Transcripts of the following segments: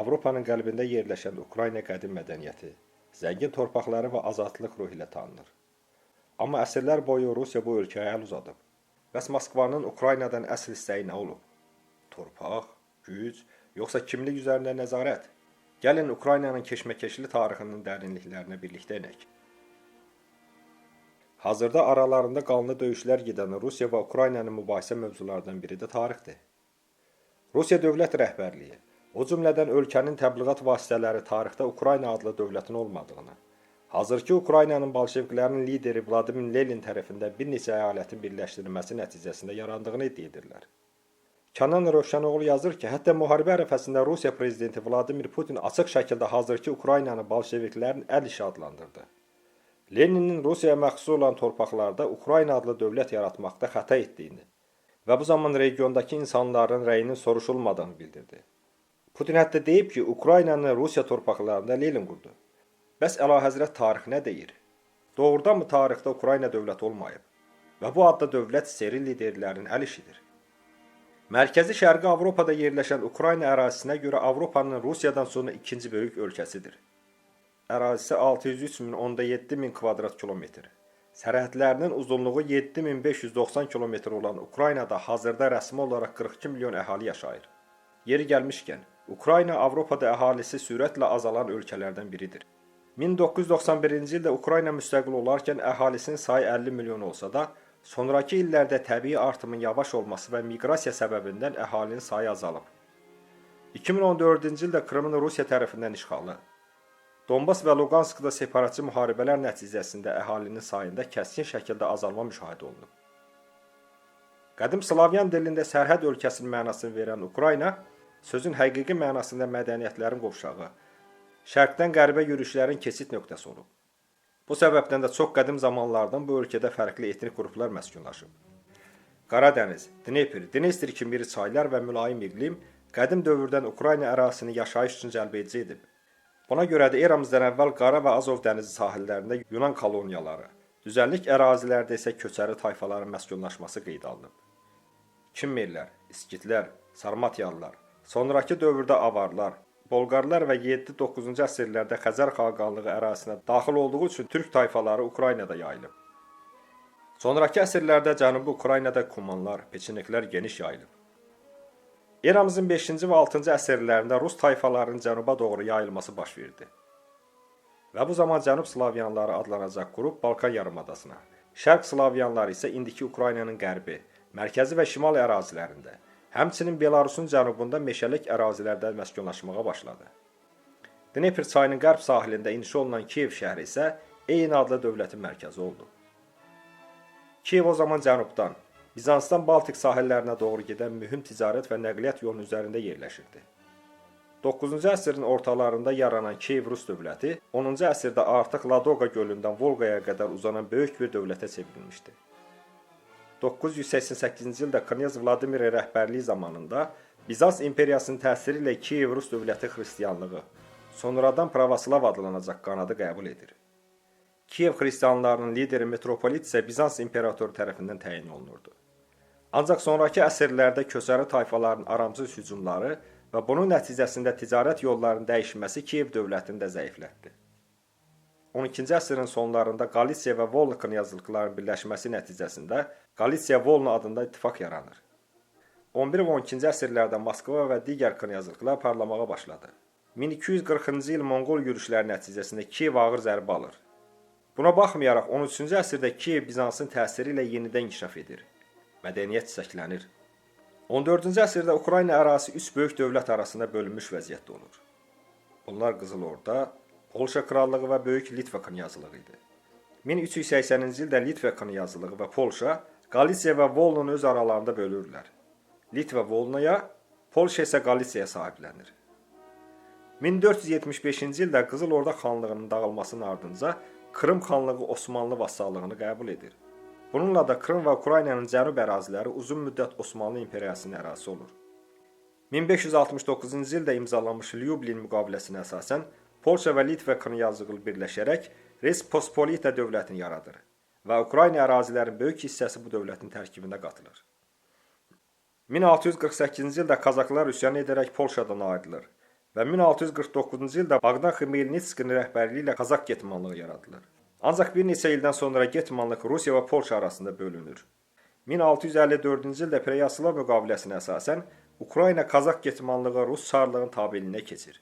Avropanın qəlbində yerləşən Ukrayna qədim mədəniyyəti, zəngin torpaqları və azadlıq ruhu ilə tanınır. Amma əsrlər boyu Rusiya bu ölkəyə əl uzadıb. Bəs Moskvanın Ukraynadan əsl istəyi nə olub? Torpaq, güc, yoxsa kimlik üzərində nəzarət? Gəlin Ukraynanın keşməkeşli tarixinin dərinliklərinə birlikdə enək. Hazırda aralarında qanlı döyüşlər gedən Rusiya və Ukraynanın mübahisə mövzularından biri də tarixdir. Rusiya dövlət rəhbərliyi, o cümlədən ölkənin təbliğat vasitələri tarixdə Ukrayna adlı dövlətin olmadığını, hazırki Ukraynanın bolşeviklərinin lideri Vladimir Lenin tərəfindən bir neçə əyalətin birləşdirilməsi nəticəsində yarandığını iddia edirlər. Kənan Rövşənoğlu yazır ki, hətta müharibə ərəfəsində Rusiya prezidenti Vladimir Putin açıq şəkildə hazırki Ukraynanı bolşeviklərin əl işi adlandırdı. Leninin Rusiyaya məxsus olan torpaqlarda Ukrayna adlı dövlət yaratmaqda xəta etdiyini və bu zaman regiondakı insanların rəyinin soruşulmadığını bildirdi. Putin hətta deyib ki, Ukraynanı Rusiya torpaqlarında Lenin qurdu. Bəs əlahəzrət tarix nə deyir? Doğrudanmı tarixdə Ukrayna dövləti olmayıb? Və bu adda dövlət seri liderlərin əl işidir. Mərkəzi Şərqi Avropada yerləşən Ukrayna ərazisinə görə Avropanın Rusiyadan sonra ikinci böyük ölkəsidir. Ərazisi 603.017 kvadrat kilometr. Sərhədlərinin uzunluğu 7590 kilometr olan Ukraynada hazırda rəsmi olaraq 42 milyon əhali yaşayır. Yeri gəlmişkən, Ukrayna Avropada əhalisi sürətlə azalan ölkələrdən biridir. 1991-ci ildə Ukrayna müstəqil olarkən əhalisinin sayı 50 milyon olsa da, sonraki illərdə təbii artımın yavaş olması və miqrasiya səbəbindən əhalinin sayı azalıb. 2014-cü ildə Krımın Rusiya tərəfindən işğalı, Donbas və Luqanskda separatçı müharibələr nəticəsində əhalinin sayında kəskin şəkildə azalma müşahidə olunub. Qədim Slavyan dilində sərhəd ölkəsinin mənasını verən Ukrayna, sözün həqiqi mənasında mədəniyyətlərin qovşağı, şərqdən qərbə yürüşlərin keçid nöqtəsi olub. Bu səbəbdən də çox qədim zamanlardan bu ölkədə fərqli etnik qruplar məskunlaşıb. Qaradəniz, Dnepr, Dnestr kimi iri çaylar və mülayim iqlim qədim dövrdən Ukrayna ərazisini yaşayış üçün cəlbedici edib. Buna görə də eramızdan əvvəl Qara və Azov dənizi sahillərində Yunan koloniyaları, düzənlik ərazilərdə isə köçəri tayfaların məskunlaşması qeydə alınıb. Kimmerlər, İskitlər, Sarmatiyalılar, sonraki dövrdə Avarlar, Bolqarlar və 7-9-cu əsrlərdə Xəzər xaqanlığı ərazisinə daxil olduğu üçün türk tayfaları Ukraynada yayılıb. Sonraki əsrlərdə Cənubi Ukraynada Kumanlar, Peçeniklər geniş yayılıb. Eramızın 5-ci və 6-cı əsrlərində Rus tayfalarının cənuba doğru yayılması baş verdi. Və bu zaman Cənub Slavyanları adlanacaq qrup Balkan yarımadasına, Şərq Slavyanları isə indiki Ukraynanın qərbi, mərkəzi və şimal ərazilərində, həmçinin Belarusun cənubunda meşəlik ərazilərdə məskunlaşmağa başladı. Dnepr çayının qərb sahilində inşa olunan Kiyev şəhəri isə eyni adlı dövlətin mərkəzi oldu. Kiyev o zaman cənubdan, Bizansdan Baltik sahillərinə doğru gedən mühüm ticarət və nəqliyyat yolunun üzərində yerləşirdi. 9-cu əsrin ortalarında yaranan Kiyev Rus dövləti 10-cu əsrdə artıq Ladoqa gölündən Volqaya qədər uzanan böyük bir dövlətə çevrilmişdi. 988-ci ildə Knyaz Vladimir rəhbərliyi zamanında Bizans imperiyasının təsiri ilə Kiyev Rus dövləti xristianlığı, sonradan pravoslav adlanacaq qanadı qəbul edir. Kiyev xristianlarının lideri metropolit isə Bizans imperatoru tərəfindən təyin olunurdu. Ancaq sonraki əsrlərdə köçəri tayfaların aramsız hücumları və bunun nəticəsində ticarət yollarının dəyişməsi Kiyev dövlətini də zəiflətdi. 12-ci əsrin sonlarında Qalisiya və Volna knyazlıqların birləşməsi nəticəsində Qalisiya-Volna adında ittifaq yaranır. 11 və 12-ci əsrlərdə Moskva və digər knyazlıqlar parlamağa başladı. 1240-cı il Monqol yürüşləri nəticəsində Kiyev ağır zərbə alır. Buna baxmayaraq 13-cü əsrdə Kiyev Bizansın təsiri ilə yenidən inkişaf edir. Mədəniyyət çiçəklənir. 14-cü əsrdə Ukrayna ərazisi 3 böyük dövlət arasında bölünmüş vəziyyətdə olur. Bunlar Qızıl Orda, Polşa krallığı və Böyük Litva knyazlığı idi. 1380-ci ildə Litva knyazlığı və Polşa Qalisiya və Volnanı öz aralarında bölürlər. Litva Volnaya, Polşa isə Qalisiyaya sahiblənir. 1475-ci ildə Qızıl Orda xanlığının dağılmasının ardınca Krım xanlığı Osmanlı vassallığını qəbul edir. Bununla da Krım və Ukraynanın cənub əraziləri uzun müddət Osmanlı imperiyasının ərazisi olur. 1569-cu ildə imzalanmış Lyublin müqaviləsinə əsasən Polşa və Litva knyazlığı birləşərək Respospolita dövlətini yaradır və Ukrayna ərazilərinin böyük hissəsi bu dövlətin tərkibində qatılır. 1648-ci ildə Kazaklar üsyan edərək Polşadan ayrılır və 1649-cu ildə Bogdan Xmelnitskinin rəhbərliyi ilə Kazak getmanlığı yaradılır. Ancaq bir neçə ildən sonra getmanlıq Rusiya və Polşa arasında bölünür. 1654-cü ildə Pereyaslav müqaviləsinə əsasən Ukrayna Kazak getmanlığı Rus çarlığının tabeliyinə keçir.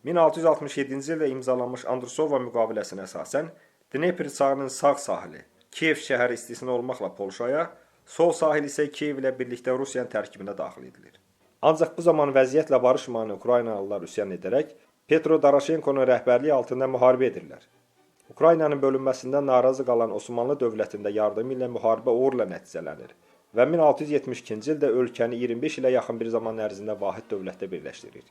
1667-ci ildə imzalanmış Andrusova müqaviləsinə əsasən Dnepr çayının sağ sahili Kiyev şəhəri istisna olmaqla Polşaya, sol sahil isə Kiyev ilə birlikdə Rusiyanın tərkibinə daxil edilir. Ancaq bu zaman vəziyyətlə barışmayan Ukraynalılar üsyan edərək Petro Doroshenkonun rəhbərliyi altında müharibə edirlər. Ukraynanın bölünməsindən narazı qalan Osmanlı dövlətində yardımı ilə müharibə uğurla nəticələnir və 1672-ci ildə ölkəni 25 ilə yaxın bir zaman ərzində vahid dövlətdə birləşdirir.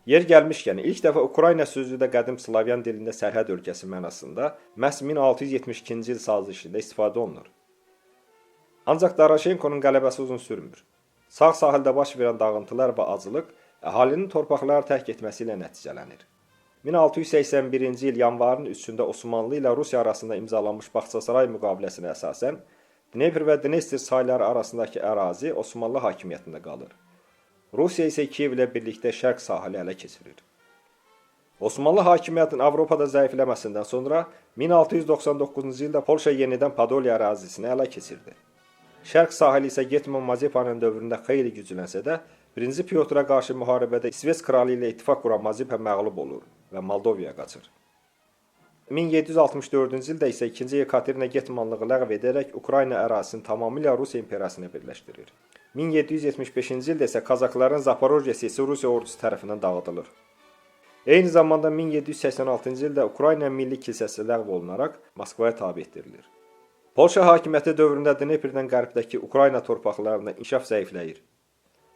Yer gəlmişkən, ilk dəfə Ukrayna sözü də qədim Slavyan dilində sərhəd ölkəsi mənasında məhz 1672-ci il sazişində istifadə olunur. Ancaq Doroshenkonun qələbəsi uzun sürmür. Sağ sahildə baş verən dağıntılar və aclıq əhalinin torpaqları tərk etməsi ilə nəticələnir. 1681-ci il yanvarın 3-də Osmanlı ilə Rusiya arasında imzalanmış Bağçasaray müqaviləsinə əsasən Dnepr və Dnestr çayları arasındakı ərazi Osmanlı hakimiyyətində qalır. Rusiya isə Kiyev ilə birlikdə şərq sahili ələ keçirir. Osmanlı hakimiyyətinin Avropada zəifləməsindən sonra 1699-cu ildə Polşa yenidən Podolya ərazisini ələ keçirdi. Şərq sahili isə Getman Mazepanın dövründə xeyli güclənsə də, 1-ci Pyotra qarşı müharibədə İsveç kralı ilə ittifaq quran Mazepa məğlub olur və Moldovaya qaçır. 1764-cü ildə isə 2-ci Yekaterina Getmanlığı ləğv edərək Ukrayna ərazisini tamamilə Rusiya imperiyasına birləşdirir. 1775-ci ildə isə Kazakların Zaporojye sesi Rusiya ordusu tərəfindən dağıdılır. Eyni zamanda 1786-cı ildə Ukrayna Milli Kilsəsi ləğv olunaraq Moskvaya tabe etdirilir. Polşa hakimiyyəti dövründə Dneprdən qərbdəki Ukrayna torpaqlarında inkişaf zəifləyir.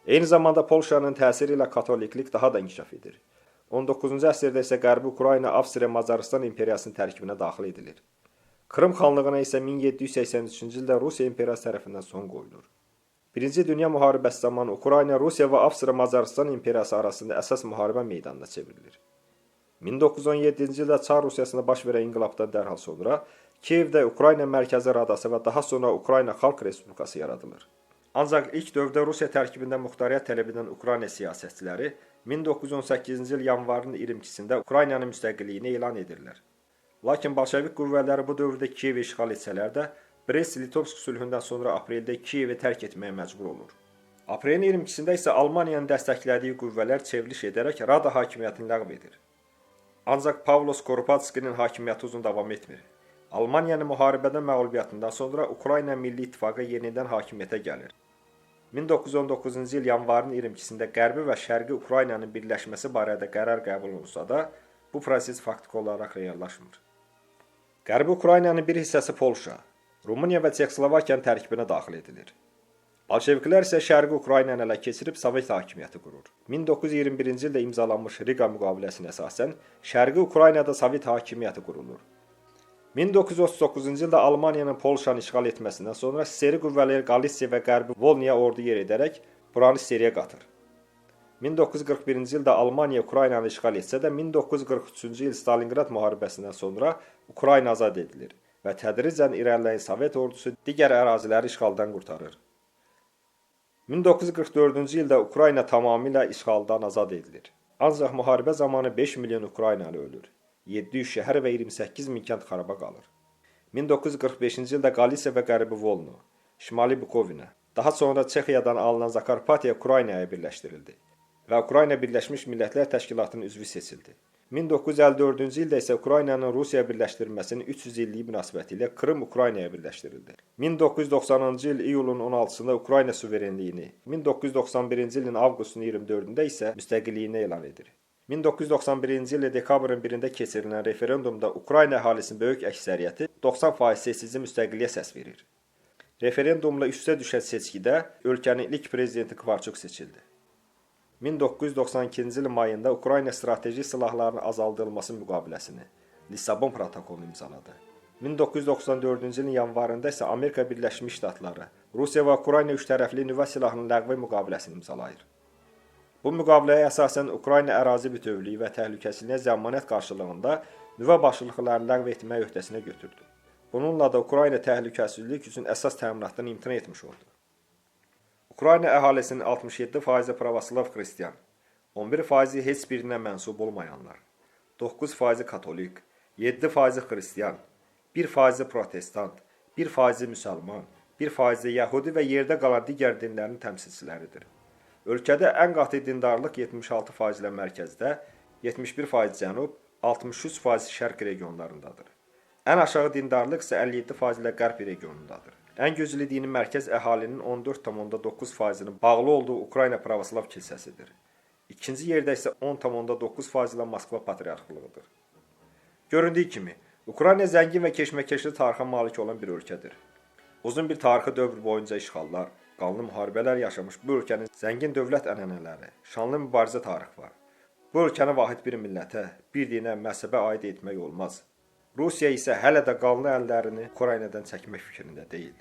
Eyni zamanda Polşanın təsiri ilə katoliklik daha da inkişaf edir. 19-cu əsrdə isə Qərbi Ukrayna Avstriya-Macaristan imperiyasının tərkibinə daxil edilir. Krım xanlığına isə 1783-cü ildə Rusiya imperiyası tərəfindən son qoyulur. Birinci Dünya müharibəsi zamanı Ukrayna, Rusiya və Avstriya-Macaristan imperiyası arasında əsas müharibə meydanına çevrilir. 1917-ci ildə Çar Rusiyasında baş verən inqilabdan dərhal sonra Kiyevdə Ukrayna Mərkəzi Radası və daha sonra Ukrayna Xalq Respublikası yaradılır. Ancaq ilk dövrdə Rusiya tərkibində muxtariyyət tələb edən Ukrayna siyasətçiləri 1918-ci il yanvarın 22-sində Ukraynanın müstəqilliyini elan edirlər. Lakin bolşevik qüvvələri bu dövrdə Kiyevi işğal etsələr də, Brest-Litovsk sülhündən sonra apreldə Kiyevi tərk etməyə məcbur olur. Aprelin 22-sində isə Almaniyanın dəstəklədiyi qüvvələr çevriliş edərək Rada hakimiyyətini ləğv edir. Ancaq Pavlos Koropatskinin hakimiyyəti uzun davam etmir. Almaniyanın müharibədən məğlubiyyətindən sonra Ukrayna Milli İttifaqı yenidən hakimiyyətə gəlir. 1919-cu il yanvarın 22-sində Qərbi və Şərqi Ukraynanın birləşməsi barədə qərar qəbul olunsa da, bu proses faktiki olaraq reallaşmır. Qərbi Ukraynanın bir hissəsi Polşa, Rumıniya və Çexoslovakiyanın tərkibinə daxil edilir. Bolşeviklər isə Şərqi Ukraynanı ələ keçirib Sovet hakimiyyəti qurur. 1921-ci ildə imzalanmış Riga müqaviləsinə əsasən Şərqi Ukraynada Sovet hakimiyyəti qurulur. 1939-cu ildə Almaniyanın Polşanı işğal etməsindən sonra SSR qüvvələri Qalisiya və Qərbi Volniya ordu yer edərək buranı SSR-yə qatır. 1941-ci ildə Almaniya Ukraynanı işğal etsə də 1943-cü il Stalingrad müharibəsindən sonra Ukrayna azad edilir və tədricən irəliləyən Sovet ordusu digər əraziləri işğaldan qurtarır. 1944-cü ildə Ukrayna tamamilə işğaldan azad edilir. Ancaq müharibə zamanı 5 milyon Ukraynalı ölür. 700 şəhər və 28 min kənd xaraba qalır. 1945-ci ildə Qalisiya və Qərbi Volno, Şimali Bukovina, daha sonra Çexiyadan alınan Zakarpatiya Ukraynaya birləşdirildi və Ukrayna Birləşmiş Millətlər Təşkilatının üzvü seçildi. 1954-cü ildə isə Ukraynanın Rusiya birləşdirilməsinin 300 illiyi münasibətilə Krım Ukraynaya birləşdirildi. 1990-cı il iyulun 16-sında Ukrayna suverenliyini, 1991-ci ilin avqustun 24-də isə müstəqilliyini elan edir. 1991-ci ildə dekabrın 1-də keçirilən referendumda Ukrayna əhalisinin böyük əksəriyyəti 90% seçici müstəqilliyə səs verir. Referendumla üstə düşən seçkidə ölkənin ilk prezidenti Kvarçuk seçildi. 1992-ci ilin mayında Ukrayna strateji silahlarının azaldılması müqaviləsini, Lissabon protokolunu imzaladı. 1994-cü ilin yanvarında isə Amerika Birləşmiş Ştatları, Rusiya və Ukrayna üçtərəfli nüvə silahının ləğvi müqaviləsini imzalayır. Bu müqaviləyə əsasən Ukrayna ərazi bütövlüyü və təhlükəsizliyinə zəmanət qarşılığında nüvə başlıqlarını ləğv etmək öhdəsinə götürdü. Bununla da Ukrayna təhlükəsizlik üçün əsas təminatdan imtina etmiş oldu. Ukrayna əhalisinin 67% pravoslav xristian, 11% heç birinə mənsub olmayanlar, 9% katolik, 7% xristian, 1% protestant, 1% müsəlman, 1% yəhudi və yerdə qalan digər dinlərin təmsilçiləridir. Ölkədə ən qatı dindarlıq 76% ilə mərkəzdə, 71% cənub, 63% şərq regionlarındadır. Ən aşağı dindarlıq isə 57% ilə qərb regionundadır. Ən güclü dini mərkəz əhalinin 14,9%-nin bağlı olduğu Ukrayna Pravoslav kilsəsidir. İkinci yerdə isə 10,9% ilə Moskva patriarxlığıdır. Göründüyü kimi, Ukrayna zəngin və keşməkeşli tarixə malik olan bir ölkədir. Uzun bir tarixi dövr boyunca işğallar, qanlı müharibələr yaşamış bu ölkənin zəngin dövlət ənənələri, şanlı mübarizə tarixi var. Bu ölkəni vahid bir millətə, bir dinə, məzhəbə aid etmək olmaz. Rusiya isə hələ də qanlı əllərini Ukraynadan çəkmək fikrində deyil.